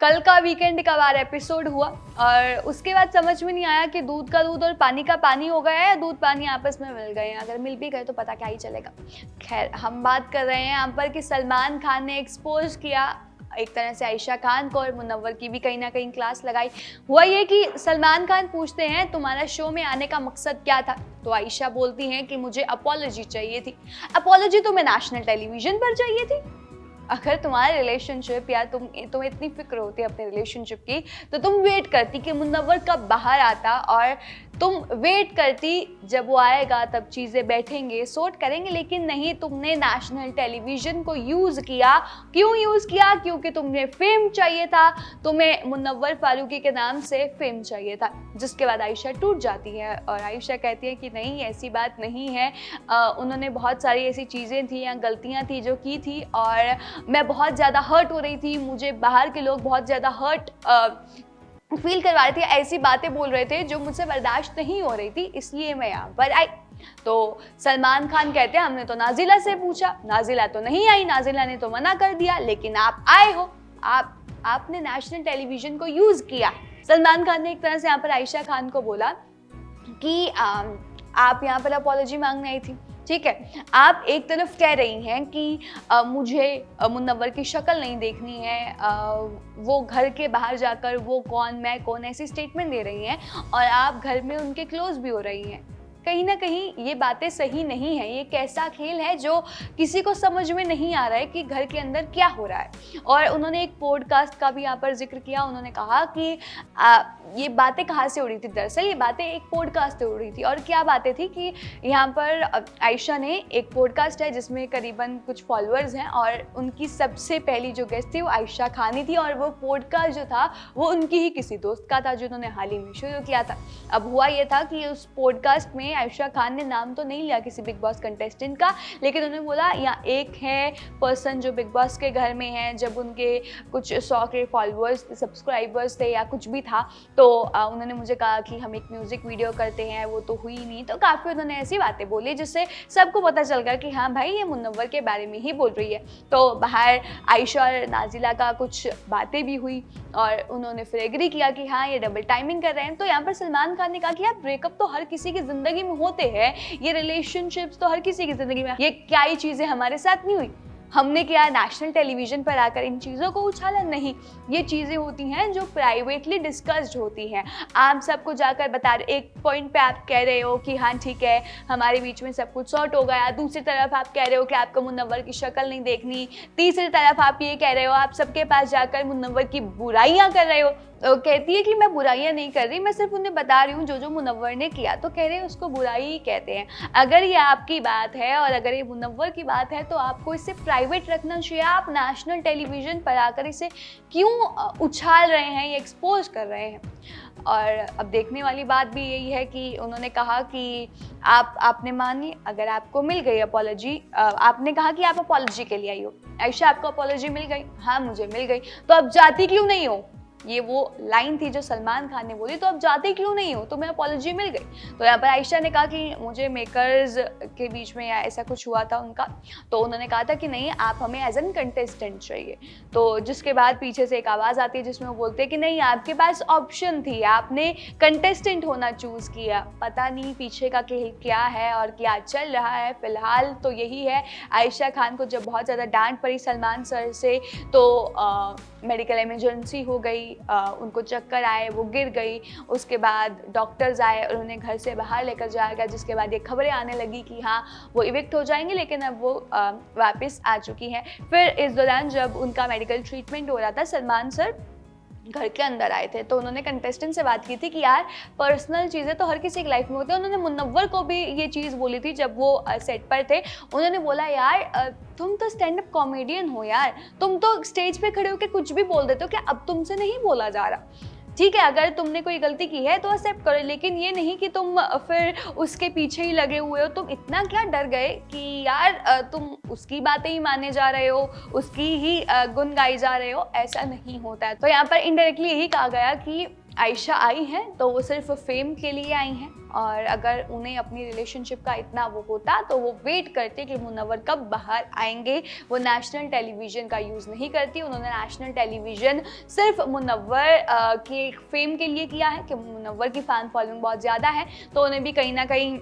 कल का वीकेंड का बार एपिसोड हुआ और उसके बाद समझ में नहीं आया कि दूध का दूध और पानी का पानी हो गया है, दूध पानी आपस में मिल गए हैं। अगर मिल भी गए तो पता क्या ही चलेगा। खैर, हम बात कर रहे हैं यहाँ पर कि सलमान खान ने एक्सपोज किया एक तरह से आयशा खान को, और मुनव्वर की भी कहीं ना कहीं क्लास लगाई। हुआ ये कि सलमान खान पूछते हैं तुम्हारा शो में आने का मकसद क्या था, तो आयशा बोलती हैं कि मुझे अपॉलॉजी चाहिए थी। अपॉलॉजी तुम्हें नेशनल टेलीविजन पर चाहिए थी? अगर तुम्हारे रिलेशनशिप या तुम्हें इतनी फिक्र होती है अपने रिलेशनशिप की, तो तुम वेट करती कि मुनव्वर कब बाहर आता, और तुम वेट करती जब वो आएगा तब चीज़ें बैठेंगे सॉर्ट करेंगे। लेकिन नहीं, तुमने नेशनल टेलीविज़न को यूज़ किया। क्यों यूज़ किया? क्योंकि तुम्हें फेम चाहिए था, तुम्हें मुनव्वर फारूकी के नाम से फेम चाहिए था। जिसके बाद आयशा टूट जाती है और आयशा कहती है कि नहीं, ऐसी बात नहीं है। उन्होंने बहुत सारी ऐसी चीज़ें थी या गलतियाँ थी जो की थी, और मैं बहुत ज़्यादा हर्ट हो रही थी, मुझे बाहर के लोग बहुत ज़्यादा हर्ट फील करवा रहे थे, ऐसी बातें बोल रहे थे जो मुझसे बर्दाश्त नहीं हो रही थी, इसलिए मैं यहाँ पर आई। तो सलमान खान कहते हैं हमने तो नाजिला से पूछा, नाजिला तो नहीं आई, नाजिला ने तो मना कर दिया, लेकिन आप आए हो, आपने नेशनल टेलीविजन को यूज़ किया। सलमान खान ने एक तरह से यहाँ पर आयशा खान को बोला कि आप यहाँ पर अपॉलॉजी मांगने आई थी, ठीक है। आप एक तरफ कह रही हैं कि मुझे मुनव्वर की शक्ल नहीं देखनी है, वो घर के बाहर जाकर वो कौन मैं कौन ऐसी स्टेटमेंट दे रही हैं, और आप घर में उनके क्लोज भी हो रही हैं। कहीं ना कहीं ये बातें सही नहीं है। ये कैसा खेल है जो किसी को समझ में नहीं आ रहा है कि घर के अंदर क्या हो रहा है। और उन्होंने एक पॉडकास्ट का भी यहाँ पर जिक्र किया। उन्होंने कहा कि ये बातें कहाँ से उड़ी थी। दरअसल ये बातें एक पॉडकास्ट से उड़ी थी। और क्या बातें थी कि यहाँ पर आयशा ने एक पॉडकास्ट है जिसमें करीबन कुछ फॉलोअर्स हैं, और उनकी सबसे पहली जो गेस्ट थी वो आयशा खान ही थी, और वो पॉडकास्ट जो था वो उनकी ही किसी दोस्त का था जो उन्होंने हाल ही में शुरू किया था। अब हुआ ये था कि उस पॉडकास्ट में आयशा खान ने नाम तो नहीं लिया किसी बिग बॉस कंटेस्टेंट का, लेकिन उन्होंने बोला यहाँ एक है पर्सन जो बिग बॉस के घर में है। जब उनके कुछ 100 के फॉलोअर्स सब्सक्राइबर्स थे या कुछ भी था, तो उन्होंने मुझे कहा कि हम एक म्यूज़िक वीडियो करते हैं, वो तो हुई नहीं। तो काफ़ी उन्होंने ऐसी बातें बोली जिससे सबको पता चल गया कि हाँ भाई, ये मुनव्वर के बारे में ही बोल रही है। तो बाहर आयशा और नाजिला का कुछ बातें भी हुई, और उन्होंने फिर एग्री किया कि हाँ ये डबल टाइमिंग कर रहे हैं। तो यहाँ पर सलमान खान ने कहा कि यार, ब्रेकअप तो हर किसी की ज़िंदगी में होते हैं, ये रिलेशनशिप्स तो हर किसी की ज़िंदगी में, ये क्या ही चीज़ें हमारे साथ नहीं हुई। हमने क्या नेशनल टेलीविज़न पर आकर इन चीज़ों को उछाला? नहीं, ये चीज़ें होती हैं जो प्राइवेटली डिस्कस्ड होती हैं। आप सबको जाकर बता रहे, एक पॉइंट पे आप कह रहे हो कि हाँ ठीक है हमारे बीच में सब कुछ सॉर्ट हो गया, दूसरी तरफ आप कह रहे हो कि आपको मुनव्वर की शक्ल नहीं देखनी, तीसरी तरफ आप ये कह रहे हो आप सबके पास जाकर मुनव्वर की बुराइयाँ कर रहे हो। तो कहती है कि मैं बुराइयां नहीं कर रही, मैं सिर्फ उन्हें बता रही हूँ जो जो मुनव्वर ने किया। तो कह रहे हैं उसको बुराई ही कहते हैं। अगर ये आपकी बात है और अगर ये मुनव्वर की बात है, तो आपको इसे प्राइवेट रखना चाहिए। आप नेशनल टेलीविज़न पर आकर इसे क्यों उछाल रहे हैं, ये एक्सपोज कर रहे हैं। और अब देखने वाली बात भी यही है कि उन्होंने कहा कि आपने मानी, अगर आपको मिल गई अपॉलॉजी, आपने कहा कि आप अपॉलॉजी के लिए आई हो। आयशा, आपको अपॉलॉजी मिल गई? हाँ मुझे मिल गई। तो अब जाती क्यों नहीं हो? ये वो लाइन थी जो सलमान खान ने बोली। तो अब जाते क्यों नहीं हो? तुम्हें अपॉलॉजी मिल गई। तो यहाँ पर आयशा ने कहा कि मुझे मेकर्स के बीच में या ऐसा कुछ हुआ था उनका, तो उन्होंने कहा था कि नहीं, आप हमें एज एन कंटेस्टेंट चाहिए। तो जिसके बाद पीछे से एक आवाज़ आती है जिसमें वो बोलते हैं कि नहीं, आपके पास ऑप्शन थी, आपने कंटेस्टेंट होना चूज़ किया। पता नहीं पीछे का खेल क्या है और क्या चल रहा है। फिलहाल तो यही है। आयशा खान को जब बहुत ज़्यादा डांट पड़ी सलमान सर से, तो मेडिकल इमरजेंसी हो गई, उनको चक्कर आए, वो गिर गई। उसके बाद डॉक्टर्स आए और उन्हें घर से बाहर लेकर जाया गया, जिसके बाद ये खबरें आने लगी कि हाँ वो इविक्ट हो जाएंगे, लेकिन अब वो वापस आ चुकी हैं। फिर इस दौरान जब उनका मेडिकल ट्रीटमेंट हो रहा था, सलमान सर घर के अंदर आए थे, तो उन्होंने कंटेस्टेंट से बात की थी कि यार पर्सनल चीज़ें तो हर किसी की लाइफ में होती है। उन्होंने मुनव्वर को भी ये चीज़ बोली थी जब वो सेट पर थे। उन्होंने बोला यार तुम तो स्टैंड अप कॉमेडियन हो यार, तुम तो स्टेज पे खड़े होकर कुछ भी बोल देते हो, क्या अब तुमसे नहीं बोला जा रहा? ठीक है, अगर तुमने कोई गलती की है तो एक्सेप्ट करो, लेकिन ये नहीं कि तुम फिर उसके पीछे ही लगे हुए हो। तुम इतना क्या डर गए कि यार तुम उसकी बातें ही माने जा रहे हो, उसकी ही गुण गाई जा रहे हो? ऐसा नहीं होता है। तो यहाँ पर इनडायरेक्टली यही कहा गया कि आयशा आई हैं तो वो सिर्फ फेम के लिए आई हैं, और अगर उन्हें अपनी रिलेशनशिप का इतना वो होता तो वो वेट करते कि मुनव्वर कब बाहर आएंगे। वो नेशनल टेलीविज़न का यूज़ नहीं करती, उन्होंने नेशनल टेलीविज़न सिर्फ मुनव्वर के फेम के लिए किया है कि मुनव्वर की फ़ैन फॉलोइंग बहुत ज़्यादा है तो उन्हें भी कहीं ना कहीं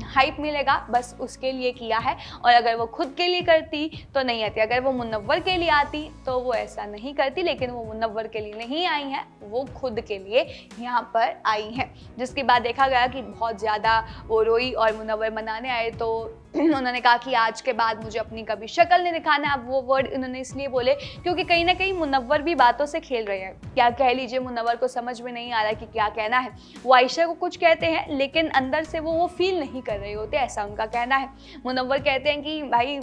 हाइप मिलेगा, बस उसके लिए किया है। और अगर वो खुद के लिए करती तो नहीं आती, अगर वो मुनव्वर के लिए आती तो वो ऐसा नहीं करती, लेकिन वो मुनव्वर के लिए नहीं आई हैं, वो खुद के लिए यहाँ पर आई हैं। जिसके बाद देखा गया कि बहुत ज़्यादा वो रोई और मुनव्वर मनाने आए तो उन्होंने कहा कि आज के बाद मुझे अपनी कभी शक्ल नहीं दिखाना। अब वो वर्ड उन्होंने इसलिए बोले क्योंकि कहीं ना कहीं मुनव्वर भी बातों से खेल रहे हैं, क्या कह लीजिए, मुनव्वर को समझ में नहीं आ रहा कि क्या कहना है। वो आयशा को कुछ कहते हैं लेकिन अंदर से वो फील नहीं कर रहे होते, ऐसा उनका कहना है। मुनव्वर कहते हैं कि भाई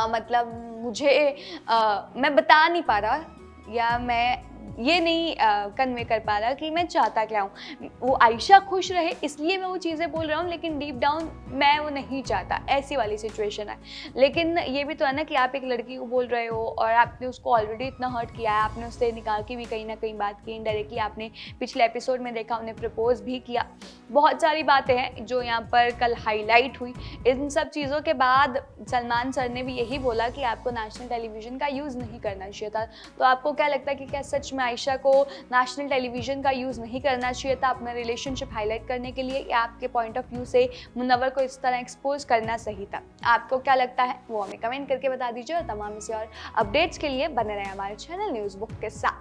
मतलब मुझे मैं बता नहीं पा रहा या मैं ये नहीं कन्वे कर पा रहा कि मैं चाहता क्या हूँ। वो आयशा खुश रहे इसलिए मैं वो चीज़ें बोल रहा हूँ, लेकिन डीप डाउन मैं वो नहीं चाहता, ऐसी वाली सिचुएशन है। लेकिन ये भी तो है ना कि आप एक लड़की को बोल रहे हो और आपने उसको ऑलरेडी इतना हर्ट किया है, आपने उससे निकाल के भी कहीं ना कहीं बात की, इनडायरेक्टली आपने पिछले एपिसोड में देखा उन्हें प्रपोज भी किया। बहुत सारी बातें हैं जो यहाँ पर कल हाईलाइट हुई। इन सब चीज़ों के बाद सलमान सर ने भी यही बोला कि आपको नेशनल टेलीविज़न का यूज़ नहीं करना चाहिए था। तो आपको क्या लगता है कि क्या सच में आयशा को नेशनल टेलीविज़न का यूज़ नहीं करना चाहिए था अपना रिलेशनशिप हाईलाइट करने के लिए, या आपके पॉइंट ऑफ व्यू से मुनव्वर को इस तरह एक्सपोज करना सही था? आपको क्या लगता है वो हमें कमेंट करके बता दीजिए, और तमाम इसे और अपडेट्स के लिए बने रहे हमारे चैनल न्यूज़ बुक के साथ।